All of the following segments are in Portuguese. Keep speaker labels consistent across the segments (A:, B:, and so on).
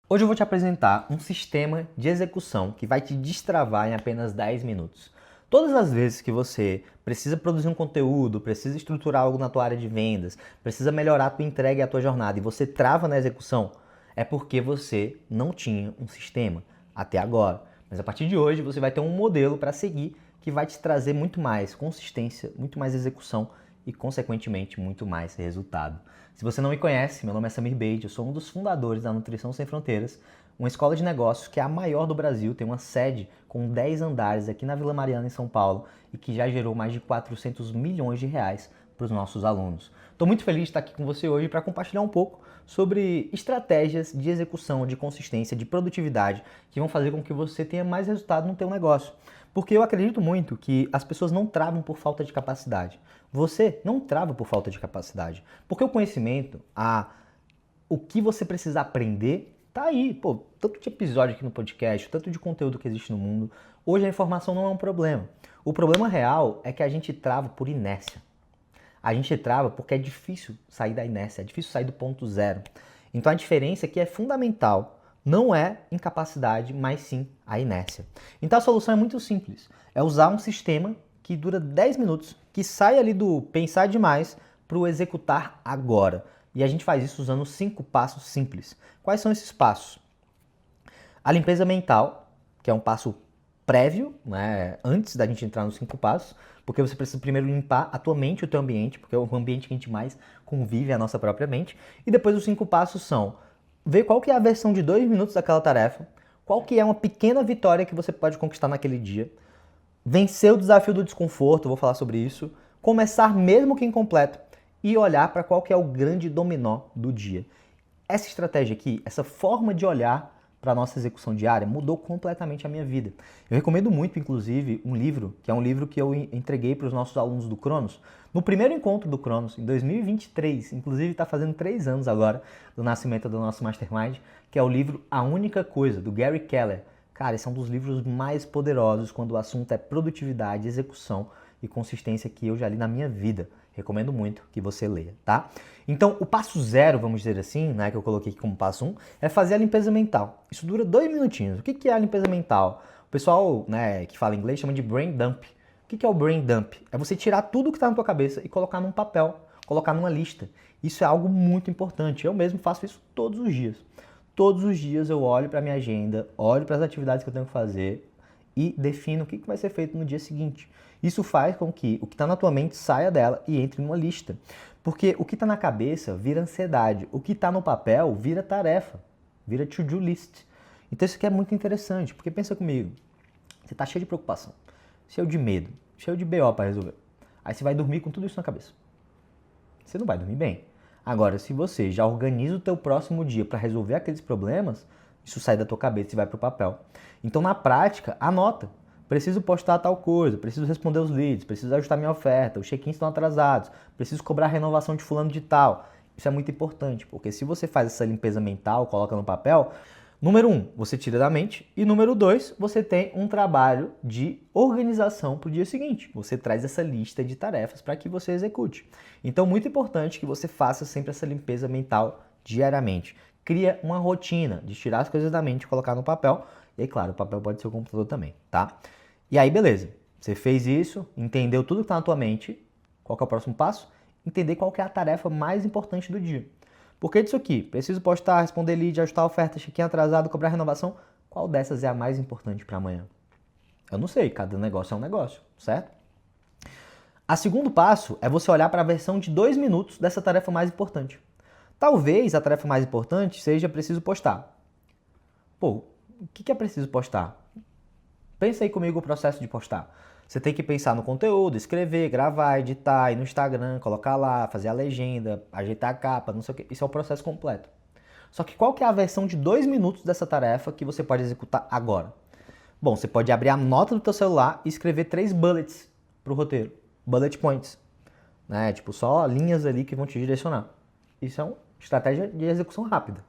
A: Hoje eu vou te apresentar um sistema de execução que vai te destravar em apenas 10 minutos. Todas as vezes que você precisa produzir um conteúdo, precisa estruturar algo na tua área de vendas, precisa melhorar a tua entrega e a tua jornada e você trava na execução, é porque você não tinha um sistema até agora. Mas a partir de hoje você vai ter um modelo para seguir que vai te trazer muito mais consistência, muito mais execução e, consequentemente, muito mais resultado. Se você não me conhece, meu nome é Samir Beide, eu sou um dos fundadores da Nutrição Sem Fronteiras, uma escola de negócios que é a maior do Brasil, tem uma sede com 10 andares aqui na Vila Mariana, em São Paulo, e que já gerou mais de 400 milhões de reais para os nossos alunos. Estou muito feliz de estar aqui com você hoje para compartilhar um pouco sobre estratégias de execução, de consistência, de produtividade, que vão fazer com que você tenha mais resultado no teu negócio. Porque eu acredito muito que as pessoas não travam por falta de capacidade. Você não trava por falta de capacidade. Porque o conhecimento, o que você precisa aprender, tá aí. Pô, tanto de episódio aqui no podcast, tanto de conteúdo que existe no mundo. Hoje a informação não é um problema. O problema real é que a gente trava por inércia. A gente trava porque é difícil sair da inércia, é difícil sair do ponto zero. Então a diferença aqui é fundamental. Não é incapacidade, mas sim a inércia. Então a solução é muito simples. É usar um sistema que dura 10 minutos, que sai ali do pensar demais para o executar agora. E a gente faz isso usando 5 passos simples. Quais são esses passos? A limpeza mental, que é um passo prévio, né, antes da gente entrar nos 5 passos, porque você precisa primeiro limpar a tua mente, o teu ambiente, porque é o ambiente que a gente mais convive, é a nossa própria mente. E depois os 5 passos são ver qual que é a versão de 2 minutos daquela tarefa, qual que é uma pequena vitória que você pode conquistar naquele dia, vencer o desafio do desconforto, vou falar sobre isso, começar mesmo que incompleto e olhar para qual que é o grande dominó do dia. Essa estratégia aqui, essa forma de olhar para a nossa execução diária mudou completamente a minha vida. Eu recomendo muito, inclusive, um livro, que é um livro que eu entreguei para os nossos alunos do Cronos, no primeiro encontro do Cronos, em 2023, inclusive está fazendo 3 anos agora do nascimento do nosso Mastermind, que é o livro A Única Coisa, do Gary Keller. Cara, esse é um dos livros mais poderosos quando o assunto é produtividade, execução e consistência que eu já li na minha vida. Recomendo muito que você leia, tá? Então, o passo 0, vamos dizer assim, né, que eu coloquei aqui como passo 1, é fazer a limpeza mental. Isso dura 2 minutinhos. O que é a limpeza mental? O pessoal, né, que fala inglês chama de brain dump. O que é o brain dump? É você tirar tudo que está na tua cabeça e colocar num papel, colocar numa lista. Isso é algo muito importante. Eu mesmo faço isso todos os dias. Todos os dias eu olho para minha agenda, olho para as atividades que eu tenho que fazer e defino o que vai ser feito no dia seguinte. Isso faz com que o que está na tua mente saia dela e entre numa lista. Porque o que está na cabeça vira ansiedade, o que está no papel vira tarefa, vira to-do list. Então isso aqui é muito interessante, porque pensa comigo, você está cheio de preocupação, cheio de medo, cheio de BO para resolver. Aí você vai dormir com tudo isso na cabeça. Você não vai dormir bem. Agora, se você já organiza o teu próximo dia para resolver aqueles problemas, isso sai da tua cabeça e vai para o papel. Então, na prática, anota. Preciso postar tal coisa, preciso responder os leads, preciso ajustar minha oferta, os check-ins estão atrasados, preciso cobrar a renovação de fulano de tal. Isso é muito importante, porque se você faz essa limpeza mental, coloca no papel, número 1, você tira da mente, e número 2, você tem um trabalho de organização para o dia seguinte. Você traz essa lista de tarefas para que você execute. Então, muito importante que você faça sempre essa limpeza mental diariamente. Cria uma rotina de tirar as coisas da mente e colocar no papel. E aí, claro, o papel pode ser o computador também, tá? E aí, beleza. Você fez isso, entendeu tudo que está na tua mente. Qual que é o próximo passo? Entender qual que é a tarefa mais importante do dia. Por que disso aqui? Preciso postar, responder lead, ajustar a oferta, check-in atrasado, cobrar renovação. Qual dessas é a mais importante para amanhã? Eu não sei, cada negócio é um negócio, certo? O segundo passo é você olhar para a versão de 2 minutos dessa tarefa mais importante. Talvez a tarefa mais importante seja preciso postar. Pô, o que é preciso postar? Pensa aí comigo o processo de postar. Você tem que pensar no conteúdo, escrever, gravar, editar, ir no Instagram, colocar lá, fazer a legenda, ajeitar a capa, não sei o que. Isso é o processo completo. Só que qual que é a versão de 2 minutos dessa tarefa que você pode executar agora? Bom, você pode abrir a nota do teu celular e escrever 3 bullets para o roteiro. Bullet points. Né? Tipo, só linhas ali que vão te direcionar. Isso é uma estratégia de execução rápida.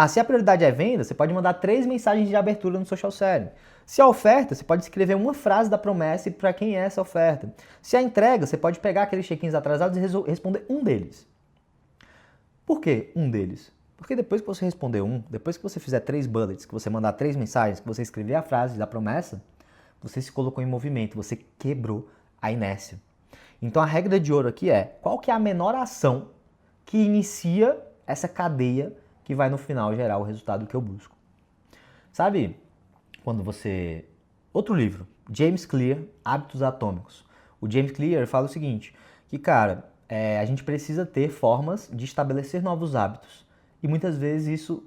A: Se a prioridade é venda, você pode mandar 3 mensagens de abertura no social selling. Se a oferta, você pode escrever uma frase da promessa e para quem é essa oferta. Se a entrega, você pode pegar aqueles check-ins atrasados e responder um deles. Por que um deles? Porque depois que você responder depois que você fizer 3 bullets, que você mandar 3 mensagens, que você escrever a frase da promessa, você se colocou em movimento, você quebrou a inércia. Então a regra de ouro aqui é, qual que é a menor ação que inicia essa cadeia que vai no final gerar o resultado que eu busco? Sabe quando você... Outro livro, James Clear, Hábitos Atômicos. O James Clear fala o seguinte, que cara, a gente precisa ter formas de estabelecer novos hábitos. E muitas vezes isso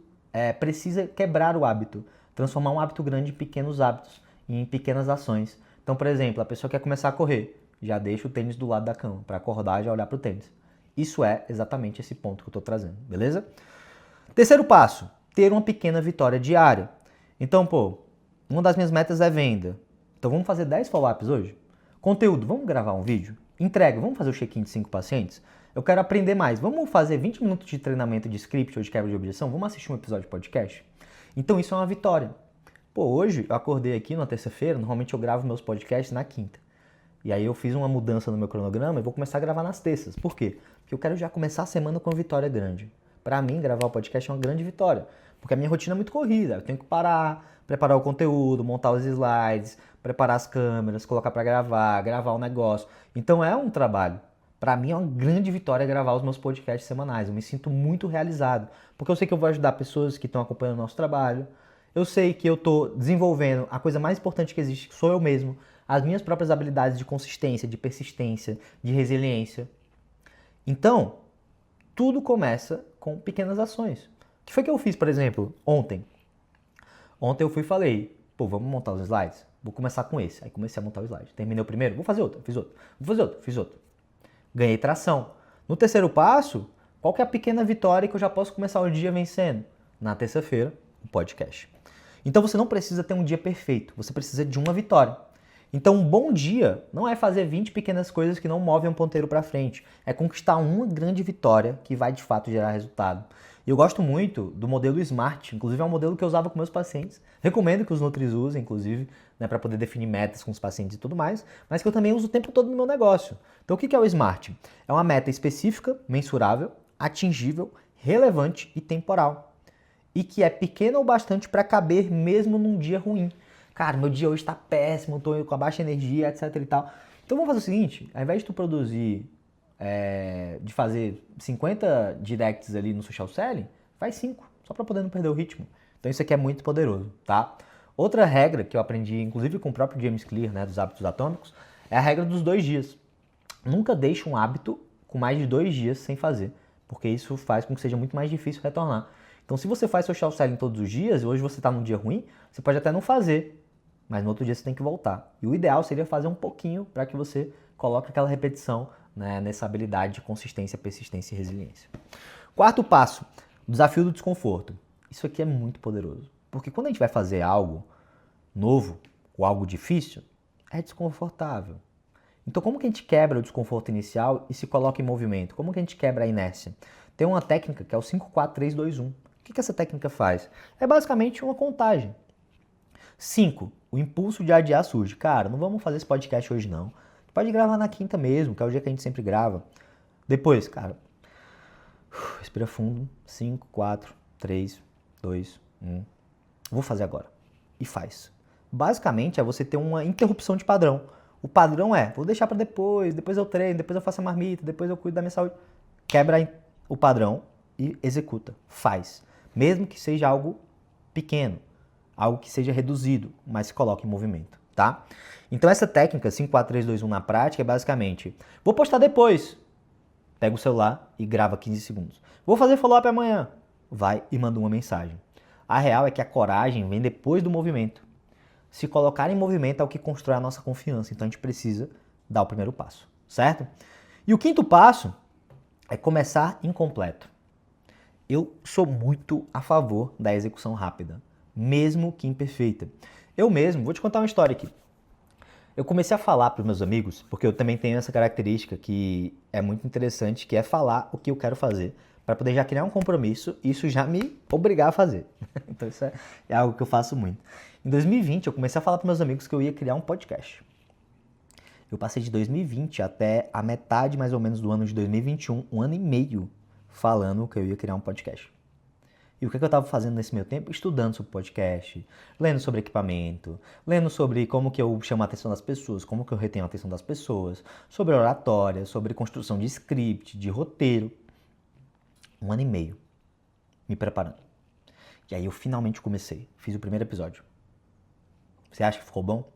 A: precisa quebrar o hábito, transformar um hábito grande em pequenos hábitos, em pequenas ações. Então, por exemplo, a pessoa quer começar a correr, já deixa o tênis do lado da cama, para acordar e já olhar para o tênis. Isso é exatamente esse ponto que eu estou trazendo, beleza? Terceiro passo, ter uma pequena vitória diária. Então, uma das minhas metas é venda. Então vamos fazer 10 follow-ups hoje? Conteúdo, vamos gravar um vídeo? Entrega, vamos fazer o check-in de 5 pacientes? Eu quero aprender mais. Vamos fazer 20 minutos de treinamento de script ou de quebra de objeção? Vamos assistir um episódio de podcast? Então isso é uma vitória. Hoje eu acordei aqui na terça-feira, normalmente eu gravo meus podcasts na quinta. E aí eu fiz uma mudança no meu cronograma e vou começar a gravar nas terças. Por quê? Porque eu quero já começar a semana com uma vitória grande. Para mim, gravar o podcast é uma grande vitória. Porque a minha rotina é muito corrida. Eu tenho que parar, preparar o conteúdo, montar os slides, preparar as câmeras, colocar para gravar o negócio. Então é um trabalho. Para mim é uma grande vitória gravar os meus podcasts semanais. Eu me sinto muito realizado. Porque eu sei que eu vou ajudar pessoas que estão acompanhando o nosso trabalho. Eu sei que eu estou desenvolvendo a coisa mais importante que existe, que sou eu mesmo. As minhas próprias habilidades de consistência, de persistência, de resiliência. Então, tudo começa com pequenas ações. O que foi que eu fiz, por exemplo, ontem? Ontem eu fui e falei, vamos montar os slides? Vou começar com esse. Aí comecei a montar o slide. Terminei o primeiro, vou fazer outro, fiz outro. Vou fazer outro, fiz outro. Ganhei tração. No terceiro passo, qual que é a pequena vitória que eu já posso começar o dia vencendo? Na terça-feira, o podcast. Então você não precisa ter um dia perfeito, você precisa de uma vitória. Então um bom dia não é fazer 20 pequenas coisas que não movem um ponteiro para frente, é conquistar uma grande vitória que vai de fato gerar resultado. E eu gosto muito do modelo SMART, inclusive é um modelo que eu usava com meus pacientes. Recomendo que os Nutris usem, inclusive, para poder definir metas com os pacientes e tudo mais, mas que eu também uso o tempo todo no meu negócio. Então o que é o SMART? É uma meta específica, mensurável, atingível, relevante e temporal. E que é pequena o bastante para caber mesmo num dia ruim. Cara, meu dia hoje está péssimo, estou com a baixa energia, etc e tal. Então vamos fazer o seguinte, ao invés de tu produzir, de fazer 50 directs ali no social selling, faz 5, só para poder não perder o ritmo. Então isso aqui é muito poderoso, tá? Outra regra que eu aprendi, inclusive com o próprio James Clear, né, dos hábitos atômicos, é a regra dos 2 dias. Nunca deixe um hábito com mais de 2 dias sem fazer, porque isso faz com que seja muito mais difícil retornar. Então se você faz social selling todos os dias, e hoje você está num dia ruim, você pode até não fazer, mas no outro dia você tem que voltar. E o ideal seria fazer um pouquinho para que você coloque aquela repetição, né, nessa habilidade de consistência, persistência e resiliência. Quarto passo, o desafio do desconforto. Isso aqui é muito poderoso, porque quando a gente vai fazer algo novo ou algo difícil, é desconfortável. Então como que a gente quebra o desconforto inicial e se coloca em movimento? Como que a gente quebra a inércia? Tem uma técnica que é o 5, 4, 3, 2, 1. O que essa técnica faz? É basicamente uma contagem. 5. O impulso de adiar surge. Cara, não vamos fazer esse podcast hoje não. Pode gravar na quinta mesmo, que é o dia que a gente sempre grava. Depois, cara, respira fundo. 5, 4, 3, 2, 1. Vou fazer agora. E faz. Basicamente é você ter uma interrupção de padrão. O padrão é, vou deixar para depois eu treino, depois eu faço a marmita, depois eu cuido da minha saúde. Quebra o padrão e executa. Faz. Mesmo que seja algo pequeno. Algo que seja reduzido, mas se coloque em movimento, tá? Então essa técnica 5, 4, 3, 2, 1 na prática é basicamente, vou postar depois, pega o celular e grava 15 segundos. Vou fazer follow-up amanhã, vai e manda uma mensagem. A real é que a coragem vem depois do movimento. Se colocar em movimento é o que constrói a nossa confiança, então a gente precisa dar o primeiro passo, certo? E o quinto passo é começar incompleto. Eu sou muito a favor da execução rápida, mesmo que imperfeita. Eu mesmo, vou te contar uma história aqui. Eu comecei a falar para os meus amigos, porque eu também tenho essa característica que é muito interessante, que é falar o que eu quero fazer, para poder já criar um compromisso e isso já me obrigar a fazer. Então isso é algo que eu faço muito. Em 2020, eu comecei a falar para meus amigos que eu ia criar um podcast. Eu passei de 2020 até a metade, mais ou menos, do ano de 2021, um ano e meio, falando que eu ia criar um podcast. E o que eu estava fazendo nesse meio tempo? Estudando sobre podcast, lendo sobre equipamento, lendo sobre como que eu chamo a atenção das pessoas, como que eu retenho a atenção das pessoas, sobre oratória, sobre construção de script, de roteiro. 1 ano e meio me preparando. E aí eu finalmente comecei, fiz o primeiro episódio. Você acha que ficou bom?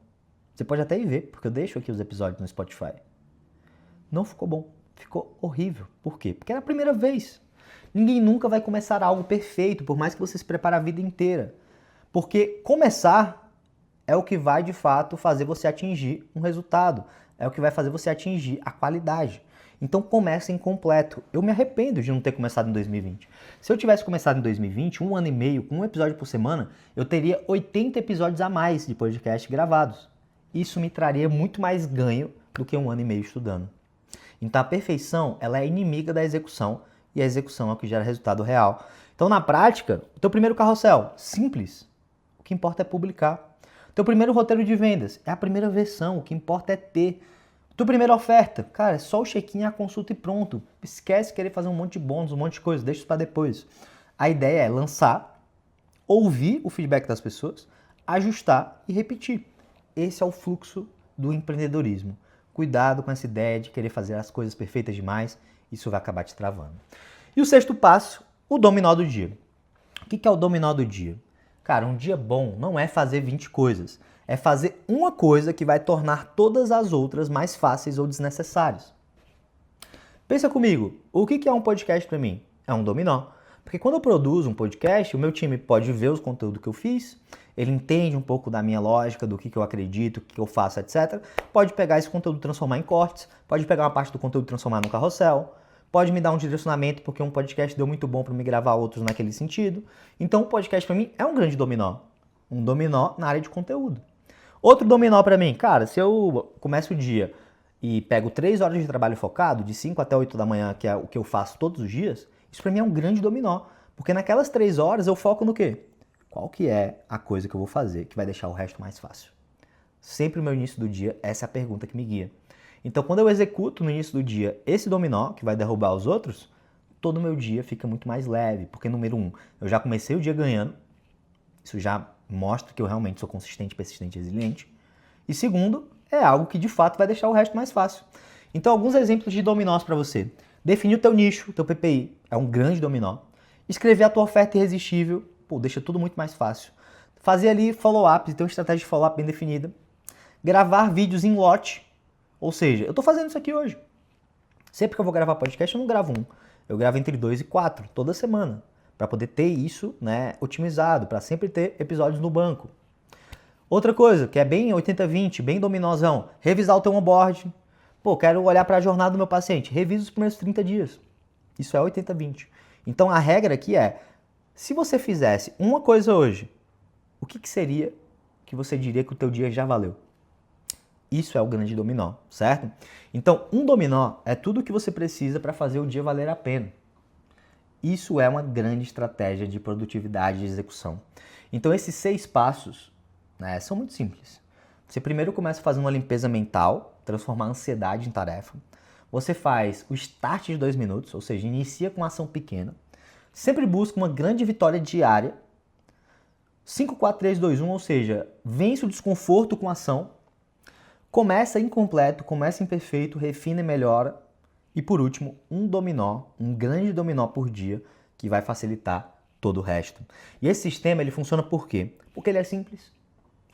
A: Você pode até ir ver, porque eu deixo aqui os episódios no Spotify. Não ficou bom, ficou horrível. Por quê? Porque era a primeira vez. Ninguém nunca vai começar algo perfeito, por mais que você se prepare a vida inteira. Porque começar é o que vai, de fato, fazer você atingir um resultado. É o que vai fazer você atingir a qualidade. Então comece incompleto. Eu me arrependo de não ter começado em 2020. Se eu tivesse começado em 2020, 1 ano e meio, com um episódio por semana, eu teria 80 episódios a mais de podcast gravados. Isso me traria muito mais ganho do que 1 ano e meio estudando. Então a perfeição, ela é inimiga da execução, e a execução é o que gera resultado real. Então, na prática, o teu primeiro carrossel, simples. O que importa é publicar. O teu primeiro roteiro de vendas é a primeira versão. O que importa é ter. O teu primeira oferta, cara, é só o check-in, a consulta e pronto. Esquece querer fazer um monte de bônus, um monte de coisa, deixa isso para depois. A ideia é lançar, ouvir o feedback das pessoas, ajustar e repetir. Esse é o fluxo do empreendedorismo. Cuidado com essa ideia de querer fazer as coisas perfeitas demais. Isso vai acabar te travando. E o sexto passo, o dominó do dia. O que é o dominó do dia? Cara, um dia bom não é fazer 20 coisas. É fazer uma coisa que vai tornar todas as outras mais fáceis ou desnecessárias. Pensa comigo, o que é um podcast para mim? É um dominó. Porque quando eu produzo um podcast, o meu time pode ver os conteúdos que eu fiz, ele entende um pouco da minha lógica, do que eu acredito, o que eu faço, etc. Pode pegar esse conteúdo e transformar em cortes, pode pegar uma parte do conteúdo e transformar no carrossel, pode me dar um direcionamento, porque um podcast deu muito bom para me gravar outros naquele sentido. Então o podcast para mim é um grande dominó. Um dominó na área de conteúdo. Outro dominó para mim, cara, se eu começo o dia e pego 3 horas de trabalho focado, de 5 até 8 da manhã, que é o que eu faço todos os dias, isso para mim é um grande dominó. Porque naquelas 3 horas eu foco no quê? Qual que é a coisa que eu vou fazer que vai deixar o resto mais fácil? Sempre no meu início do dia, essa é a pergunta que me guia. Então, quando eu executo no início do dia esse dominó, que vai derrubar os outros, todo o meu dia fica muito mais leve. Porque, número 1, eu já comecei o dia ganhando. Isso já mostra que eu realmente sou consistente, persistente e resiliente. E segundo, é algo que de fato vai deixar o resto mais fácil. Então, alguns exemplos de dominós para você. Definir o teu nicho, o teu PPI, é um grande dominó. Escrever a tua oferta irresistível, deixa tudo muito mais fácil. Fazer ali follow-ups, ter uma estratégia de follow-up bem definida. Gravar vídeos em lote. Ou seja, eu estou fazendo isso aqui hoje. Sempre que eu vou gravar podcast, eu não gravo um. Eu gravo entre 2 e 4, toda semana. Para poder ter isso, né, otimizado, para sempre ter episódios no banco. Outra coisa, que é bem 80-20, bem dominózão. Revisar o teu onboard. Quero olhar para a jornada do meu paciente. Revisa os primeiros 30 dias. Isso é 80-20. Então a regra aqui é, se você fizesse uma coisa hoje, o que seria que você diria que o teu dia já valeu? Isso é o grande dominó, certo? Então, um dominó é tudo o que você precisa para fazer o dia valer a pena. Isso é uma grande estratégia de produtividade e execução. Então, esses 6 passos, né, são muito simples. Você primeiro começa fazendo uma limpeza mental, transformar a ansiedade em tarefa. Você faz o start de 2 minutos, ou seja, inicia com uma ação pequena. Sempre busca uma grande vitória diária. 5, 4, 3, 2, 1, ou seja, vence o desconforto com a ação. Começa incompleto, começa imperfeito, refina e melhora. E por último, um dominó, um grande dominó por dia, que vai facilitar todo o resto. E esse sistema ele funciona por quê? Porque ele é simples,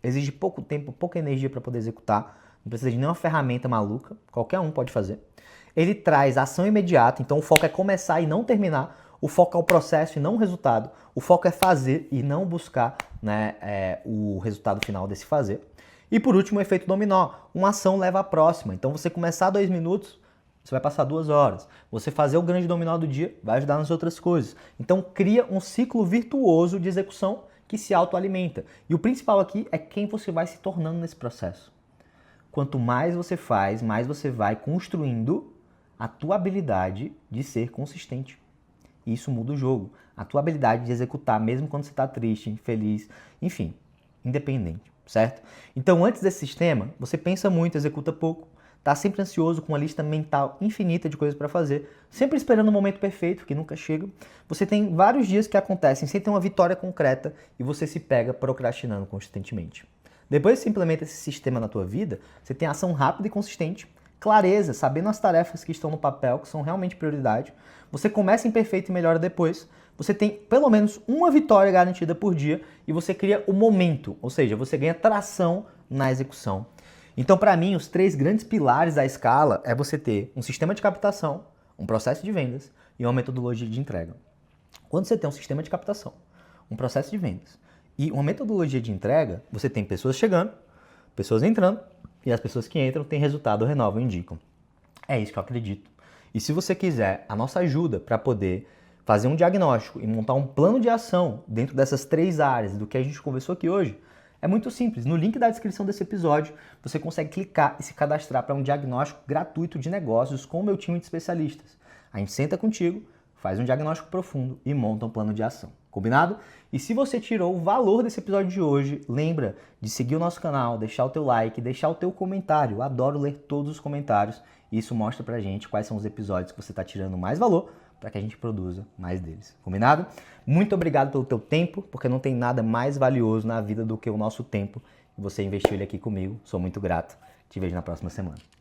A: exige pouco tempo, pouca energia para poder executar, não precisa de nenhuma ferramenta maluca, qualquer um pode fazer. Ele traz ação imediata, então o foco é começar e não terminar, o foco é o processo e não o resultado, o foco é fazer e não buscar, né, o resultado final desse fazer. E por último, o efeito dominó. Uma ação leva à próxima. Então, você começar 2 minutos, você vai passar 2 horas. Você fazer o grande dominó do dia, vai ajudar nas outras coisas. Então, cria um ciclo virtuoso de execução que se autoalimenta. E o principal aqui é quem você vai se tornando nesse processo. Quanto mais você faz, mais você vai construindo a tua habilidade de ser consistente. E isso muda o jogo. A tua habilidade de executar, mesmo quando você está triste, infeliz, enfim, independente. Certo? Então, antes desse sistema, você pensa muito, executa pouco, tá sempre ansioso com uma lista mental infinita de coisas para fazer, sempre esperando o momento perfeito, que nunca chega. Você tem vários dias que acontecem sem ter uma vitória concreta e você se pega procrastinando consistentemente. Depois que você implementa esse sistema na tua vida, você tem ação rápida e consistente, clareza, sabendo as tarefas que estão no papel, que são realmente prioridade. Você começa imperfeito e melhora depois. Você tem pelo menos uma vitória garantida por dia e você cria o momento, ou seja, você ganha tração na execução. Então, para mim, os 3 grandes pilares da escala é você ter um sistema de captação, um processo de vendas e uma metodologia de entrega. Quando você tem um sistema de captação, um processo de vendas e uma metodologia de entrega, você tem pessoas chegando, pessoas entrando e as pessoas que entram têm resultado, renovam, indicam. É isso que eu acredito. E se você quiser a nossa ajuda para poder fazer um diagnóstico e montar um plano de ação dentro dessas 3 áreas do que a gente conversou aqui hoje, é muito simples. No link da descrição desse episódio, você consegue clicar e se cadastrar para um diagnóstico gratuito de negócios com o meu time de especialistas. A gente senta contigo, faz um diagnóstico profundo e monta um plano de ação. Combinado? E se você tirou o valor desse episódio de hoje, lembra de seguir o nosso canal, deixar o teu like, deixar o teu comentário. Eu adoro ler todos os comentários e isso mostra pra gente quais são os episódios que você está tirando mais valor para que a gente produza mais deles. Combinado? Muito obrigado pelo teu tempo, porque não tem nada mais valioso na vida do que o nosso tempo. E você investiu ele aqui comigo. Sou muito grato. Te vejo na próxima semana.